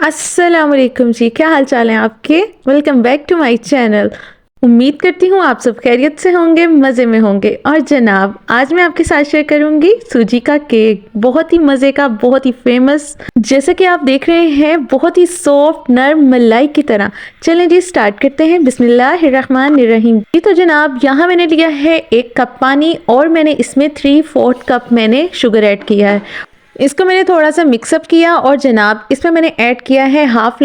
अस्सलाम वालेकुम जी, क्या हाल चाल हैं आपके। Welcome back to my channel. उम्मीद करती हूँ आप सब खैरियत से होंगे, मज़े में होंगे। और जनाब, आज मैं आपके साथ शेयर करूँगी सूजी का केक, बहुत ही मज़े का, बहुत ही फेमस। जैसे कि आप देख रहे हैं, बहुत ही सॉफ्ट नरम मलाई की तरह। चलें जी, स्टार्ट करते हैं। बिस्मिल्लाहिर्रहमानिर्रहीम। जी तो जनाब, यहाँ मैंने लिया है 1 कप पानी और मैंने इसमें 3/4 कप मैंने शुगर ऐड किया है। इसको मैंने थोड़ा सा मिक्सअप किया और जनाब इसमें मैंने ऐड किया है हाफ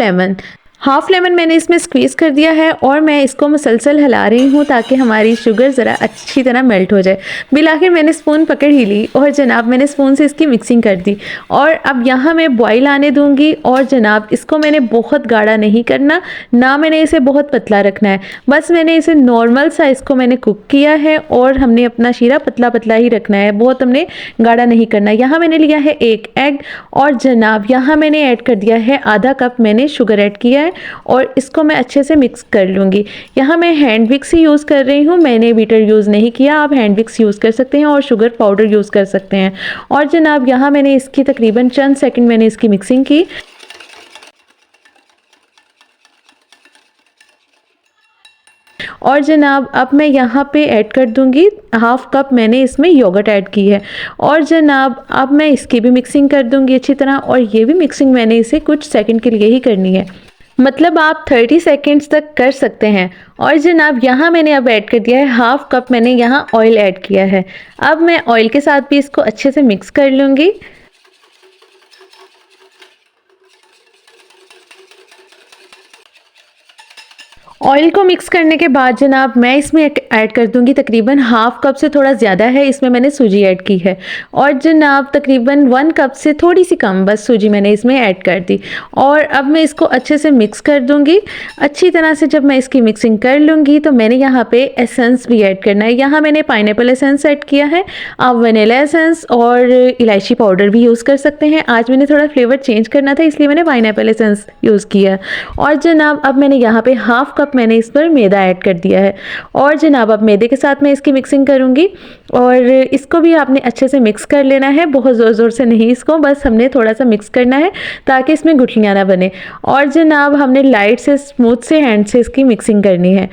लेमन मैंने इसमें स्क्वीज़ कर दिया है और मैं इसको मुसलसल हिला रही हूँ ताकि हमारी शुगर ज़रा अच्छी तरह मेल्ट हो जाए। बिलाखिर मैंने स्पून पकड़ ही ली और जनाब मैंने स्पून से इसकी मिक्सिंग कर दी। और अब यहाँ मैं बॉईल आने दूंगी। और जनाब इसको मैंने बहुत गाढ़ा नहीं करना, ना मैंने इसे बहुत पतला रखना है। बस मैंने इसे नॉर्मल सा इसको मैंने कुक किया है और हमने अपना शीरा पतला पतला ही रखना है, बहुत हमने गाढ़ा नहीं करना। यहाँ मैंने लिया है 1 एग और जनाब यहाँ मैंने ऐड कर दिया है आधा कप मैंने शुगर ऐड किया है और इसको मैं अच्छे से मिक्स कर लूँगी। यहाँ मैं हैंड विक्स ही यूज़ कर रही हूँ, मैंने बीटर यूज़ नहीं किया। आप हैंड विक्स यूज़ कर सकते हैं और शुगर पाउडर यूज़ कर सकते हैं। और जनाब यहाँ मैंने इसकी तकरीबन चंद सेकंड मैंने इसकी मिक्सिंग की। और जनाब अब मैं यहाँ पे ऐड कर दूंगी हाफ कप मैंने इसमें योगर्ट ऐड की है। और जनाब अब मैं इसकी भी मिक्सिंग कर दूंगी अच्छी तरह। और ये भी मिक्सिंग मैंने इसे कुछ सेकंड के लिए ही करनी है, मतलब आप 30 सेकेंड्स तक कर सकते हैं। और जनाब यहाँ मैंने अब ऐड कर दिया है हाफ कप मैंने यहाँ ऑयल ऐड किया है। अब मैं ऑयल के साथ भी इसको अच्छे से मिक्स कर लूँगी। ऑयल को मिक्स करने के बाद जनाब मैं इसमें ऐड कर दूंगी तकरीबन हाफ कप से थोड़ा ज़्यादा है, इसमें मैंने सूजी ऐड की है। और जनाब तकरीबन 1 कप से थोड़ी सी कम बस सूजी मैंने इसमें ऐड कर दी। और अब मैं इसको अच्छे से मिक्स कर दूंगी अच्छी तरह से। जब मैं इसकी मिक्सिंग कर लूँगी तो मैंने यहाँ पे एसेंस भी ऐड करना है। यहाँ मैंने पाइनएप्पल एसेंस ऐड किया है। आप वनीला एसेंस और इलायची पाउडर भी यूज़ कर सकते हैं। आज मैंने थोड़ा फ्लेवर चेंज करना था इसलिए मैंने पाइनएप्पल एसेंस यूज़ किया। और जनाब अब मैंने यहाँ पे हाफ कप मैंने इस पर मैदा ऐड कर दिया है। और जनाब अब मैदे के साथ मैं इसकी मिक्सिंग करूँगी और इसको भी आपने अच्छे से मिक्स कर लेना है, बहुत ज़ोर ज़ोर से नहीं, इसको बस हमने थोड़ा सा मिक्स करना है ताकि इसमें गुठलियाँ ना बने। और जनाब हमने लाइट से स्मूथ से हैंड से इसकी मिक्सिंग करनी है।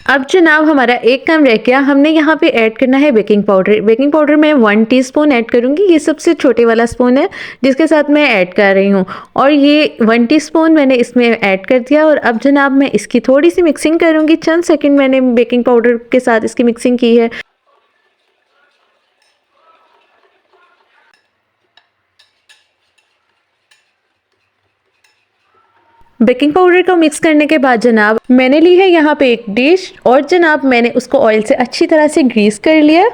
अब जनाब हमारा एक काम रह गया, हमने यहाँ पे ऐड करना है बेकिंग पाउडर। बेकिंग पाउडर मैं 1 टीस्पून ऐड करूँगी, ये सबसे छोटे वाला स्पून है जिसके साथ मैं ऐड कर रही हूँ। और ये 1 टीस्पून मैंने इसमें ऐड कर दिया। और अब जनाब मैं इसकी थोड़ी सी मिक्सिंग करूँगी, चंद सेकंड मैंने बेकिंग पाउडर के साथ इसकी मिक्सिंग की है। बेकिंग पाउडर को मिक्स करने के बाद जनाब मैंने ली है यहाँ पे एक डिश और जनाब मैंने उसको ऑयल से अच्छी तरह से ग्रीस कर लिया।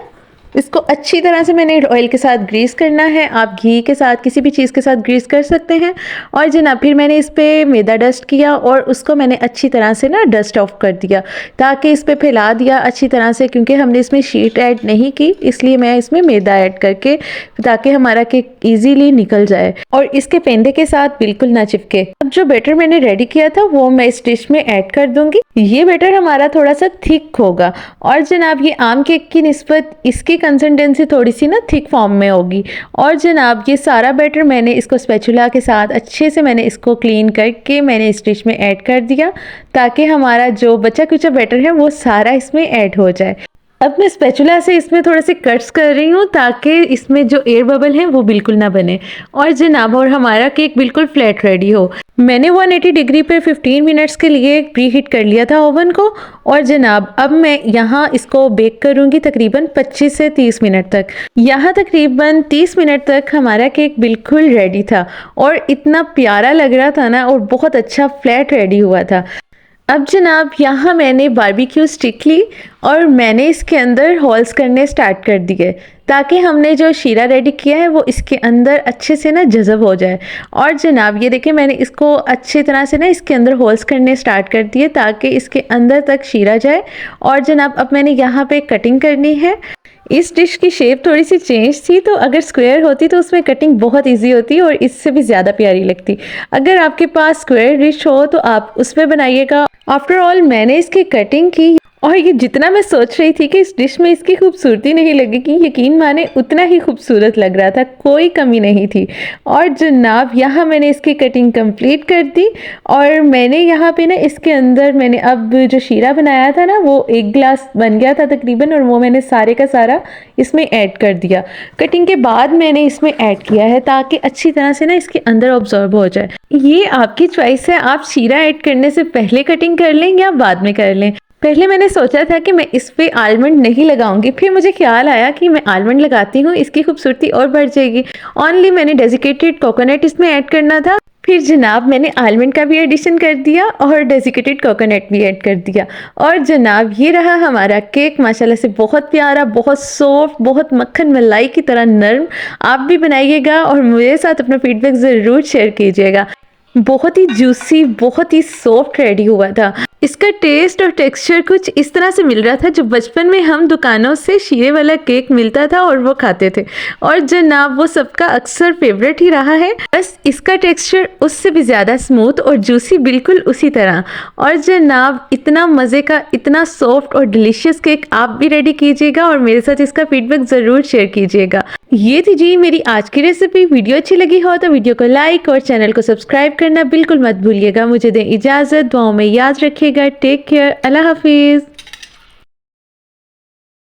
इसको अच्छी तरह से मैंने ऑयल के साथ ग्रीस करना है, आप घी के साथ किसी भी चीज़ के साथ ग्रीस कर सकते हैं। और जनाब फिर मैंने इस पर मैदा डस्ट किया और उसको मैंने अच्छी तरह से ना डस्ट ऑफ कर दिया, ताकि इस पर फैला दिया अच्छी तरह से, क्योंकि हमने इसमें शीट ऐड नहीं की इसलिए मैं इसमें मैदा ऐड करके, ताकि हमारा केक ईजीली निकल जाए और इसके पेंदे के साथ बिल्कुल ना चिपके। अब जो बैटर मैंने रेडी किया था वो मैं इस डिश में ऐड कर दूंगी। ये बैटर हमारा थोड़ा सा थिक होगा और जनाब ये आम केक की निस्बत इसकी कंसिस्टेंसी थोड़ी सी ना थिक फॉर्म में होगी। और जनाब ये सारा बैटर मैंने इसको स्पैचुला के साथ अच्छे से मैंने इसको क्लीन करके मैंने इस डिश में ऐड कर दिया, ताकि हमारा जो बचा कुचा बैटर है वो सारा इसमें ऐड हो जाए। अब मैं स्पैचुला से इसमें थोड़े से कट्स कर रही हूँ ताकि इसमें जो एयर बबल है वो बिल्कुल ना बने। और जनाब और हमारा केक बिल्कुल फ्लैट रेडी हो। मैंने 180 डिग्री पे 15 मिनट्स के लिए प्री हीट कर लिया था ओवन को। और जनाब अब मैं यहाँ इसको बेक करूँगी तकरीबन 25 से 30 मिनट तक। यहाँ तकरीबन 30 मिनट तक हमारा केक बिल्कुल रेडी था और इतना प्यारा लग रहा था ना, और बहुत अच्छा फ्लैट रेडी हुआ था। अब जनाब यहाँ मैंने बारबेक्यू स्टिक ली और मैंने इसके अंदर होल्स करने स्टार्ट कर दिए, ताकि हमने जो शीरा रेडी किया है वो इसके अंदर अच्छे से ना जज़ब हो जाए। और जनाब ये देखिए मैंने इसको अच्छी तरह से ना इसके अंदर होल्स करने स्टार्ट कर दिए ताकि इसके अंदर तक शीरा जाए। और जनाब अब मैंने यहाँ पे कटिंग करनी है। इस डिश की शेप थोड़ी सी चेंज थी, तो अगर स्क्वायर होती तो उसमें कटिंग बहुत इजी होती और इससे भी ज़्यादा प्यारी लगती। अगर आपके पास स्क्वायर डिश हो तो आप उसमें बनाइएगा। आफ्टर ऑल मैंने इसकी कटिंग की और ये जितना मैं सोच रही थी कि इस डिश में इसकी खूबसूरती नहीं लगेगी, यकीन माने उतना ही खूबसूरत लग रहा था, कोई कमी नहीं थी। और जनाब यहाँ मैंने इसकी कटिंग कंप्लीट कर दी और मैंने यहाँ पे ना इसके अंदर मैंने अब जो शीरा बनाया था ना वो 1 गिलास बन गया था तकरीबन, और वो मैंने सारे का सारा इसमें ऐड कर दिया। कटिंग के बाद मैंने इसमें ऐड किया है ताकि अच्छी तरह से ना इसके अंदर ऑब्जॉर्ब हो जाए। ये आपकी चॉइस है, आप शीरा ऐड करने से पहले कटिंग कर लें या बाद में कर लें। पहले मैंने सोचा था कि मैं इस पे आलमंड नहीं लगाऊंगी, फिर मुझे ख्याल आया कि मैं आलमंड लगाती हूँ इसकी खूबसूरती और बढ़ जाएगी। ओनली मैंने डेजिकेटेड कोकोनट इसमें ऐड करना था। फिर जनाब मैंने आलमंड का भी एडिशन कर दिया और डेजिकेटेड कोकोनट भी ऐड कर दिया। और जनाब ये रहा हमारा केक, माशाल्लाह से बहुत प्यारा, बहुत सॉफ्ट, बहुत मक्खन मलाई की तरह नरम। आप भी बनाइएगा और मेरे साथ अपना फीडबैक ज़रूर शेयर कीजिएगा। बहुत ही जूसी, बहुत ही सॉफ्ट रेडी हुआ था। इसका टेस्ट और टेक्सचर कुछ इस तरह से मिल रहा था जो बचपन में हम दुकानों से शीरे वाला केक मिलता था और वो खाते थे, और जनाब वो सबका अक्सर फेवरेट ही रहा है। बस इसका टेक्सचर उससे भी ज़्यादा स्मूथ और जूसी, बिल्कुल उसी तरह। और जनाब इतना मज़े का, इतना सॉफ्ट और डिलीशियस केक आप भी रेडी कीजिएगा और मेरे साथ इसका फीडबैक ज़रूर शेयर कीजिएगा। ये थी जी मेरी आज की रेसिपी। वीडियो अच्छी लगी हो तो वीडियो को लाइक और चैनल को सब्सक्राइब करना बिल्कुल मत भूलिएगा। मुझे दें इजाज़त, दुआओं में याद रखिएगा। टेक केयर, अल्लाह हाफिज़।